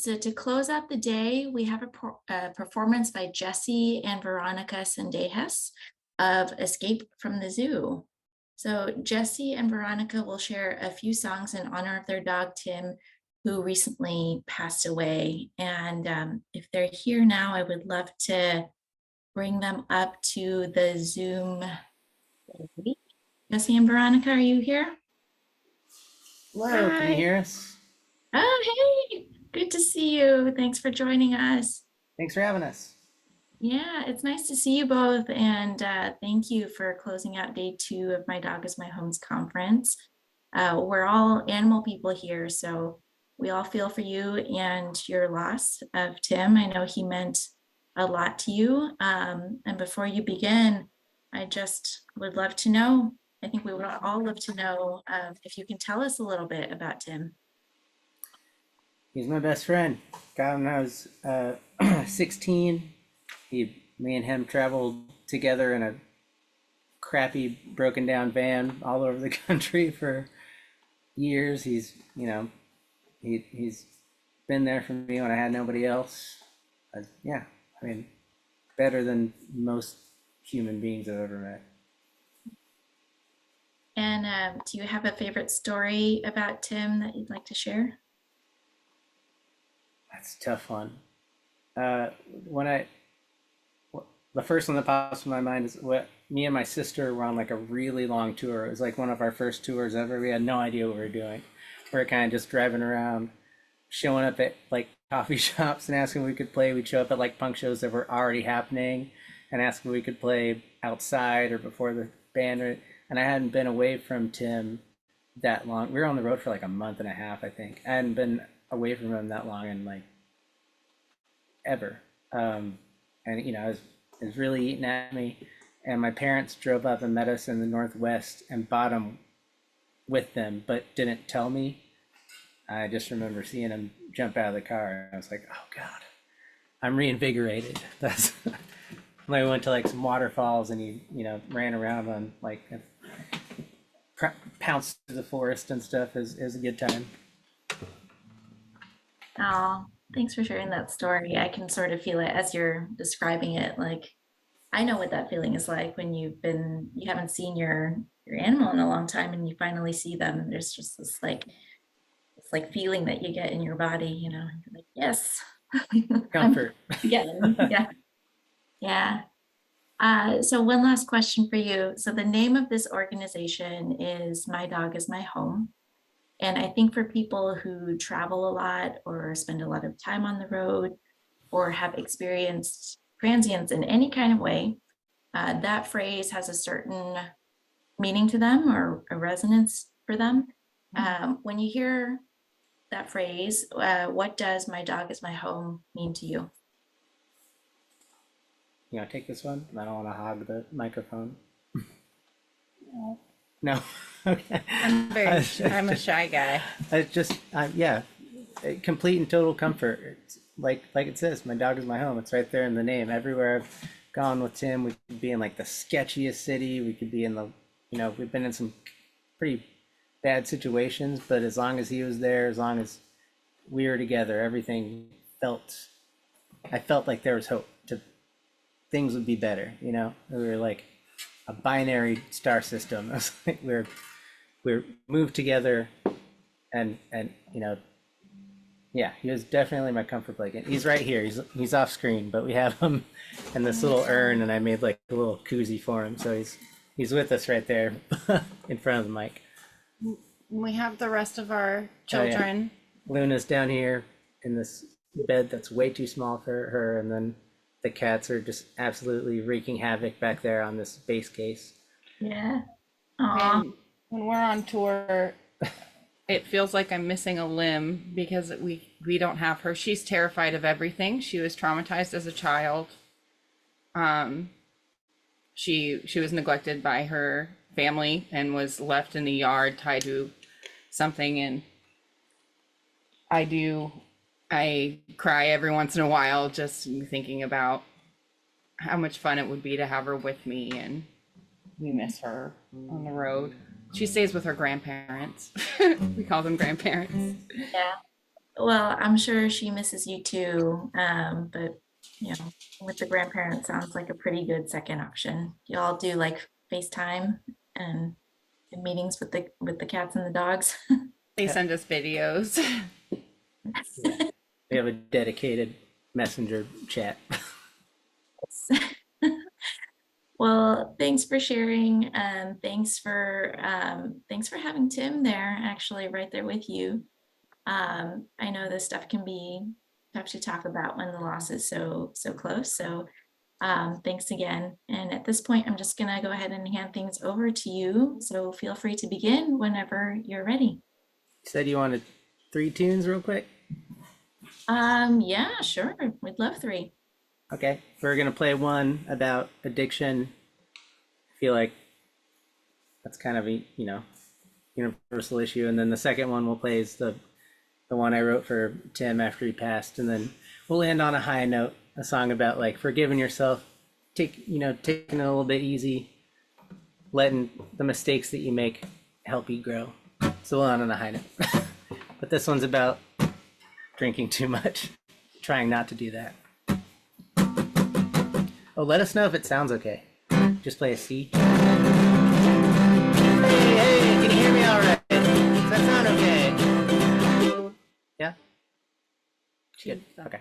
So to close out the day, we have a performance by Jesse and Veronica Sendejas of Escape from the Zoo. So Jesse and Veronica will share a few songs in honor of their dog, Tim, who recently passed away. And if they're here now, I would love to bring them up to the Zoom. Jesse and Veronica, are you here? Hello, can you hear us? Oh, hey, good to see you. Thanks for joining us. Thanks for having us. Yeah, it's nice to see you both. And thank you for closing out day 2 of My Dog is My Home's conference. We're all animal people here, so we all feel for you and your loss of Tim. I know he meant a lot to you. And before you begin, I just would love to know, I think we would all love to know if you can tell us a little bit about Tim. He's my best friend. Got him when I was 16. Me and him traveled together in a crappy, broken down van all over the country for years. He's been there for me when I had nobody else. Yeah, I mean, better than most human beings I've ever met. And do you have a favorite story about Tim that you'd like to share? That's a tough one. When I The first one that pops in my mind is what me and my sister were on like a really long tour. It was like one of our first tours ever. We had no idea what we were doing. We were kind of just driving around, showing up at like coffee shops and asking if we could play. We'd show up at like punk shows that were already happening and ask if we could play outside or before the band. And I hadn't been away from Tim that long. We were on the road for like a month and a half, I think. I hadn't been away from him that long in like ever. And it was really eating at me. And my parents drove up and met us in the Northwest and bought him with them, but didn't tell me. I just remember seeing him jump out of the car. And I was like, oh God, I'm reinvigorated. That's when I went to like some waterfalls and he, ran around on like pounced through the forest and stuff. Is a good time. Oh, thanks for sharing that story. I can sort of feel it as you're describing it. Like, I know what that feeling is like when you haven't seen your animal in a long time and you finally see them. There's just this feeling that you get in your body, You're like, yes. Comfort. Yeah, yeah, yeah. So one last question for you. So the name of this organization is My Dog is My Home. And I think for people who travel a lot or spend a lot of time on the road or have experienced transience in any kind of way, that phrase has a certain meaning to them or a resonance for them. When you hear that phrase, what does My Dog is My Home mean to you? Take this one. I don't want to hog the microphone. No. Okay. I'm a shy guy. Yeah, complete and total comfort. It's like it says, my dog is my home. It's right there in the name. Everywhere I've gone with Tim, we could be in like the sketchiest city. We could be in we've been in some pretty bad situations, but as long as he was there, as long as we were together, I felt like there was hope things would be better. We were like a binary star system. I was like, we're moved together, and yeah, he was definitely my comfort blanket. He's right here. He's off screen, but we have him in this little urn, and I made like a little koozie for him, so he's with us right there in front of the mic. We have the rest of our children. Oh, yeah. Luna's down here in this bed that's way too small for her, and then the cats are just absolutely wreaking havoc back there on this base case. Yeah. Aww. When we're on tour, it feels like I'm missing a limb because we don't have her. She's terrified of everything. She was traumatized as a child. She was neglected by her family and was left in the yard tied to something, and I cry every once in a while just thinking about how much fun it would be to have her with me, and we miss her on the road. She stays with her grandparents. We call them grandparents. Yeah. Well, I'm sure she misses you too. But you know, with the grandparents sounds like a pretty good second option. Y'all do like FaceTime and meetings with the cats and the dogs. They send us videos. Yeah. We have a dedicated messenger chat. Well, thanks for sharing. Thanks for having Tim there, actually, right there with you. I know this stuff can be tough to talk about when the loss is so close. So thanks again. And at this point, I'm just gonna go ahead and hand things over to you. So feel free to begin whenever you're ready. You said you wanted 3 tunes real quick? Yeah, sure. We'd love 3. Okay, we're gonna play one about addiction. I feel like that's kind of a, universal issue. And then the second one we'll play is the one I wrote for Tim after he passed. And then we'll end on a high note, a song about like forgiving yourself, taking it a little bit easy, letting the mistakes that you make help you grow. So we'll end on a high note. But this one's about drinking too much, trying not to do that. Oh, let us know if it sounds okay. Just play a C. Hey, can you hear me all right? Does that sound okay? Yeah? Good. Okay.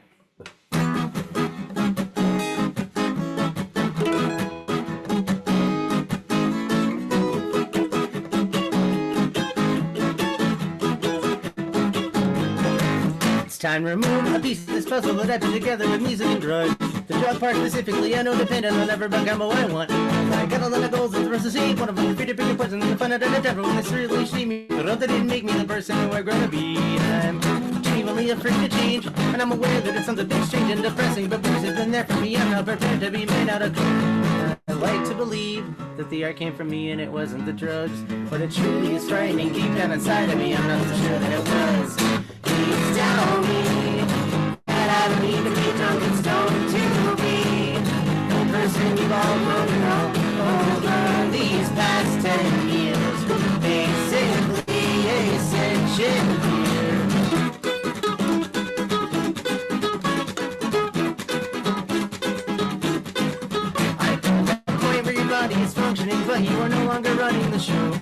It's time to remove a piece of this puzzle that I put together with music and drugs. The drug part specifically, I know dependent on every bug, I'm what I want. I got a lot of goals, it's the rest of the seed. One of them is free to pick a person and find out that I never when it's really see me. But that didn't make me the person who I'm gonna be. I'm genuinely afraid to change, and I'm aware that it sounds a bit strange and depressing, but because it's been there for me, I'm not prepared to be made out of clay. I like to believe that the art came from me and it wasn't the drugs, but it truly is frightening deep down inside of me. I'm not so sure that it was. Please tell me that I don't need to be drunk and stoned to be the person you've all grown to know over these past 10 years. Basically, ascension here. I know that point where your body is functioning, but you are no longer running the show.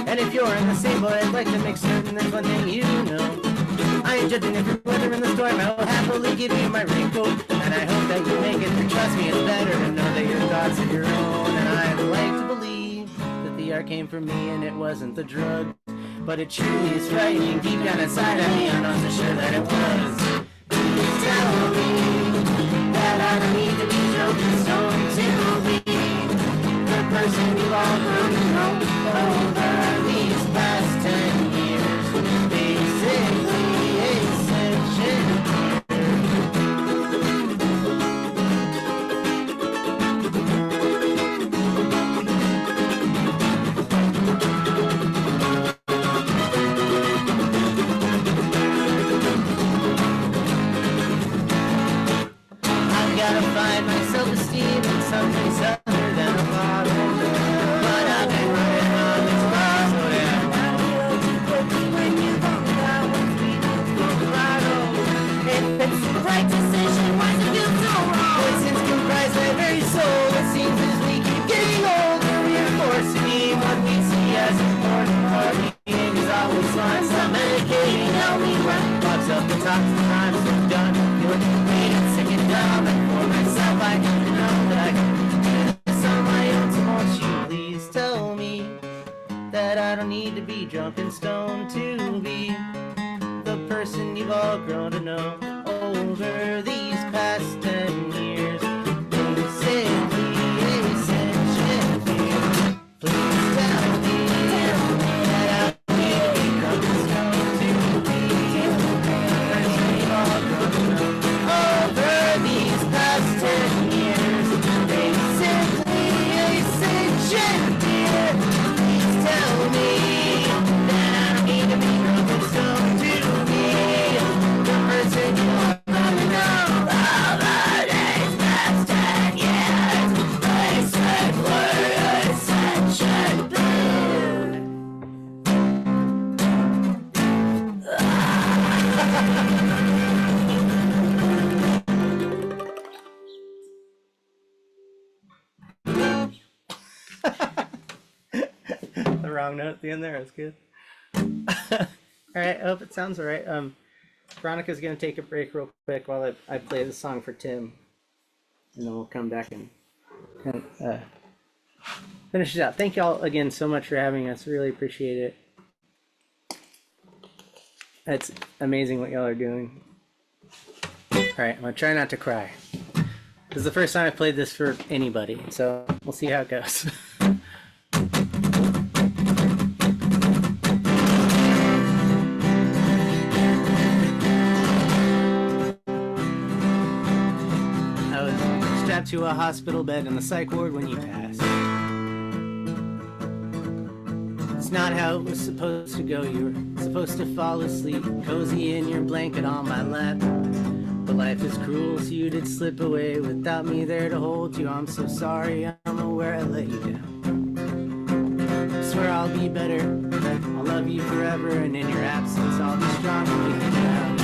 And if you're in the same boat, I'd like to make certain there's one thing you know. I am judging every weather in the storm. I will happily give you my raincoat, and I hope that you make it through. Trust me, it's better to know that your thoughts are your own. And I'd like to believe that the art came from me and it wasn't the drug, but it truly is frightening deep down inside of me. I'm not so sure that it was. Please tell me that I don't need to be drunk and stoned to be the person you've all grown to know over these past 10 years. Basically, I've gotta find my self-esteem in someplace other than a bottle. But I've been running on this bottle. So damn when you walk down with me, if it's the right decision, why does it feel so wrong? Voices comprise my very soul. It seems as we keep getting older, reinforcing what we see as important. Partying is always fun. Some medicating help me run. Pops up the tops of times we've done. Feeling pain and sick and dumb. And for myself, I need to know that I can do this on my own. So won't you please tell me that I don't need to be drunk and stoned to be the person you've all grown to know over these past 10 years. Basically, ascension here. Please tell me that I don't need to be drunk and stoned to be the person you've all grown to know over these past 10 years. Basically, ascension here. Please tell me that I don't need to be drunk and stoned to be the person you are. the wrong note at the end there. That's good. All right, I hope it sounds all right. Veronica's gonna take a break real quick while I play the song for Tim, and then we'll come back and finish it out. Thank y'all again so much for having us. Really appreciate it. It's amazing what y'all are doing. All right, I'm gonna try not to cry. This is the first time I played this for anybody, so we'll see how it goes. I was strapped to a hospital bed in the psych ward when you passed. It's not how it was supposed to go. You were supposed to fall asleep, cozy in your blanket on my lap. But life is cruel, so you did slip away without me there to hold you. I'm so sorry, I'm aware I let you down. I swear I'll be better, I'll love you forever, and in your absence I'll be strong and make you proud.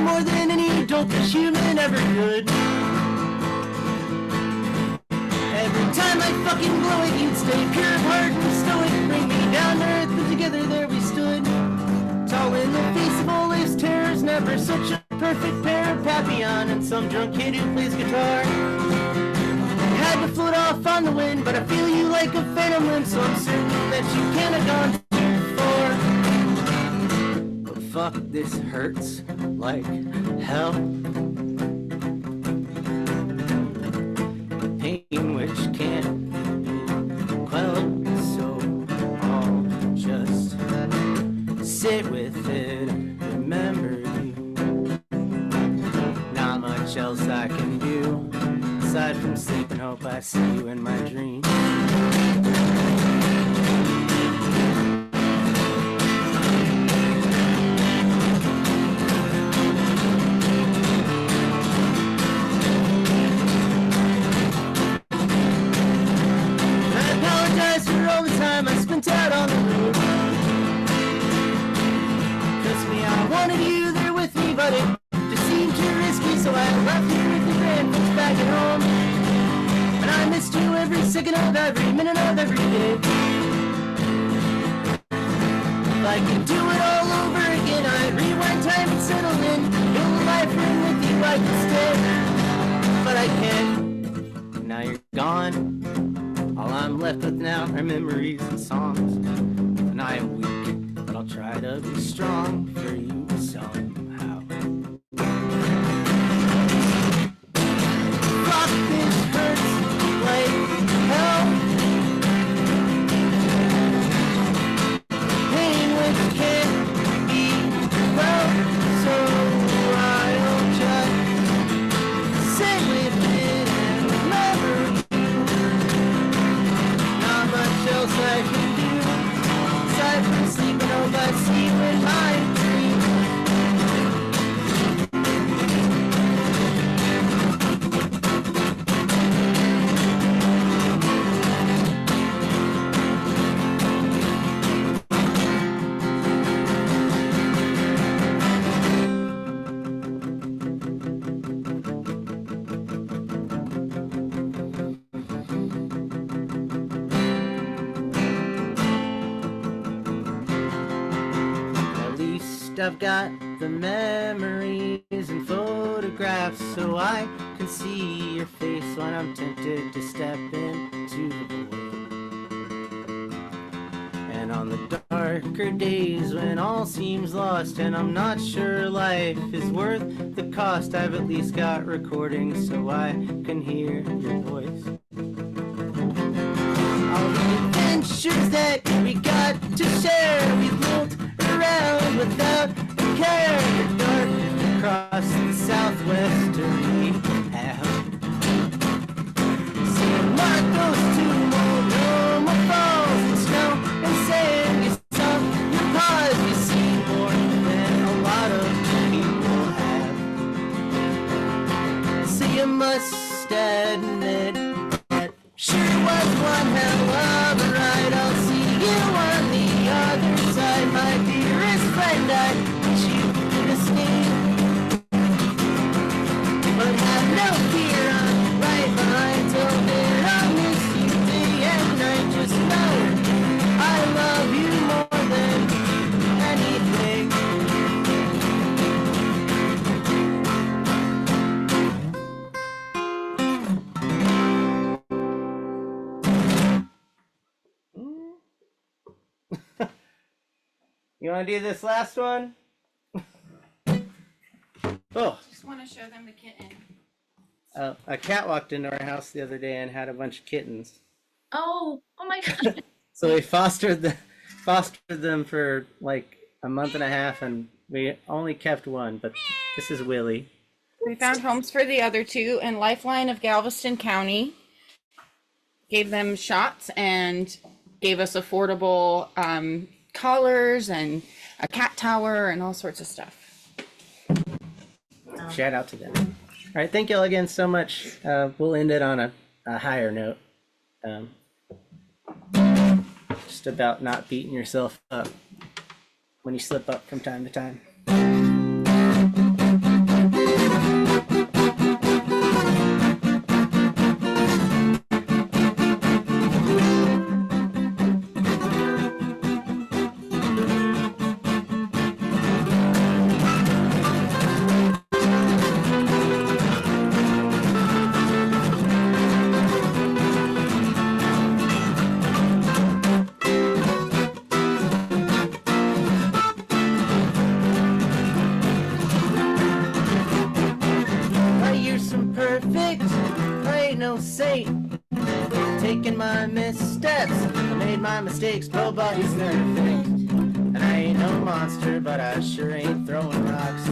More than any adultish human ever could. Every time I fucking blow it, you'd stay pure of heart and stoic, bring me down to earth, but together there we stood. Tall in the face of all life's terrors, never such a perfect pair of Papillon and some drunk kid who plays guitar. Had to float off on the wind, but I feel you like a phantom limb, so I'm certain that you can't have gone too far. Fuck, this hurts like hell. Pain which can't be quelled, so I'll just sit with it and remember you. Not much else I can do aside from sleep and hope I see you in my dreams. I spent out on the road. Trust me, I wanted you there with me, but it just seemed too risky, so I left you with the grandkids back at home. And I missed you every second of every minute of every day. If I could do it all over again, I'd rewind time and settle in. Build a life room with you, I could stay, but I can't. Now you're gone. All I'm left with now are memories and songs. And I am weak, but I'll try to be strong for you somehow. Fuck, this hurts like hell. Pain which can't be felt, so I'll just sit with it and remember. Else I can do aside from sleeping, hope I see you in my dreams. I've got the memories and photographs, so I can see your face when I'm tempted to step into the void. And on the darker days when all seems lost and I'm not sure life is worth the cost, I've at least got recordings so I can hear your voice. All the adventures that we got to share, we looked around without a care. The dark across the southwest to rehab. Seeing what goes to more normal falls and snow and sand. You saw your paws, you see more than a lot of people have. So you must admit that sure was one hell of a ride. I'll You want to do this last one? Oh, Just want to show them the kitten. a cat walked into our house the other day and had a bunch of kittens. Oh my God. So we fostered them for like a month and a half, and we only kept one. But this is Willie. We found homes for the other two, and Lifeline of Galveston County gave them shots and gave us affordable collars and a cat tower and all sorts of stuff. Shout out to them. All right, thank y'all again so much. We'll end it on a higher note. Just about not beating yourself up when you slip up from time to time. Taking my missteps, I made my mistakes, nobody's perfect. And I ain't no monster, but I sure ain't throwing rocks.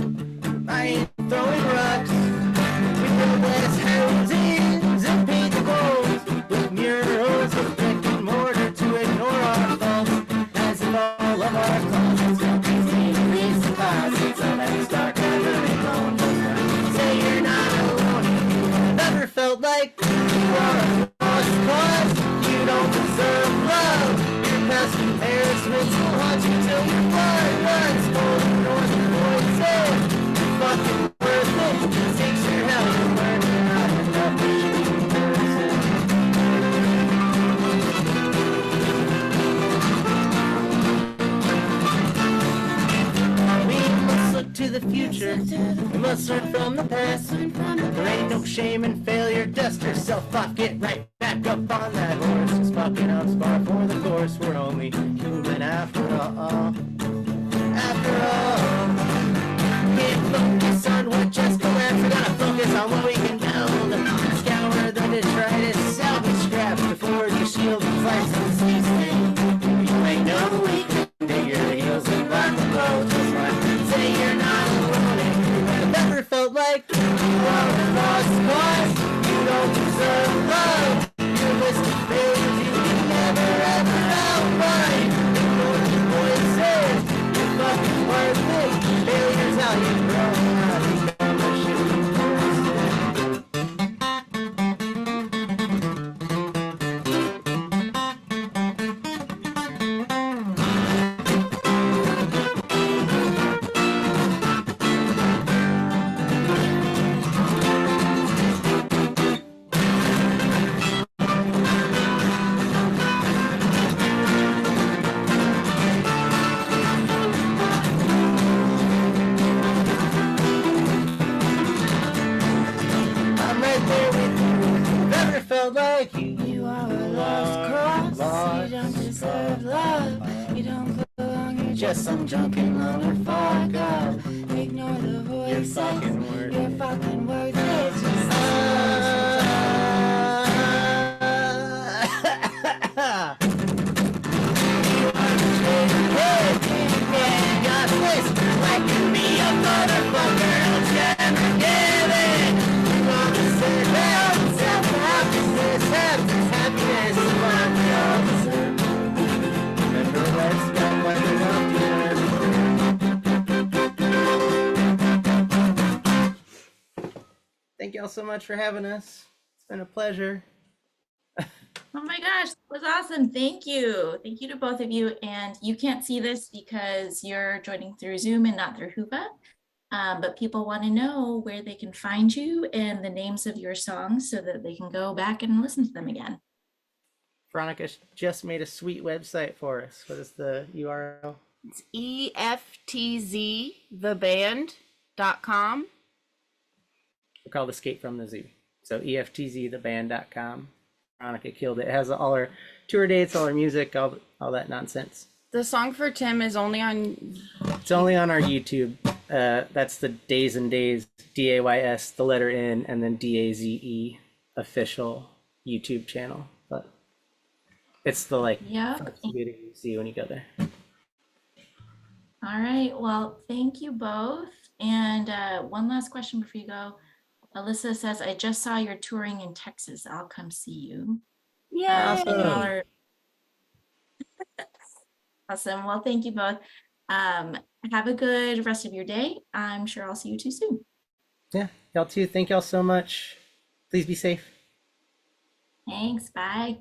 I ain't throwing rocks. We build glass houses and paint the walls with murals of brick and mortar to ignore our faults. As if all of our closets don't contain these deposits of that dark never alone. Say you're not alone. I've ever felt like you are cause you don't deserve love. Your past embarrassments will haunt you till your blood runs cold. Northern voices, you're fucking worth it. It takes your hell to learn how to love a shitty person. We must look to the future. We must learn from the past. There ain't no shame in failure. Dust yourself off, get right back up on that horse. Just fucking up, spar for the course. We're only human after all. After all, can't focus on what just collapsed. We gotta focus on what we can build. Scour the detritus, salvage scraps before the shield flies and sees things. You ain't no weak, dig your heels and block the road. Just like say you're not alone. I've never felt like you are a lost cause. You don't deserve love. Your list of failures you can never ever outrun. Ignore the voices, you're fucking worth it. Failure's how you grow, how you become a shitty like you. You are a lost cause. You don't deserve love. You don't belong. You're just some drunken loner. Fuck up. Ignore the voices. You're fucking worth it. Like me a motherfucker, else never give it. You wanna sit down, self-happiness, happiness is what we all deserve. Remember what's got what we love to. Thank y'all so much for having us. It's been a pleasure. Oh my gosh, that was awesome. Thank you. Thank you to both of you. And you can't see this because you're joining through Zoom and not through Hoova. But people want to know where they can find you and the names of your songs so that they can go back and listen to them again. Veronica just made a sweet website for us. What is the URL? It's EFTZtheband.com. We're called Escape from the Zoo. So EFTZtheband.com. Veronica killed it. It has all our tour dates, all our music, all that nonsense. The song for Tim is only on. It's only on our YouTube. That's the Days and Days, DAYS, the letter N, and then DAZE official YouTube channel. But it's the like Yep. first video you see when you go there. All right. Well, thank you both. And one last question before you go. Alyssa says, I just saw you're touring in Texas. I'll come see you. Yeah. And y'all are awesome. Well, thank you both. Have a good rest of your day. I'm sure I'll see you too soon. Yeah, y'all too. Thank y'all so much. Please be safe. Thanks. Bye.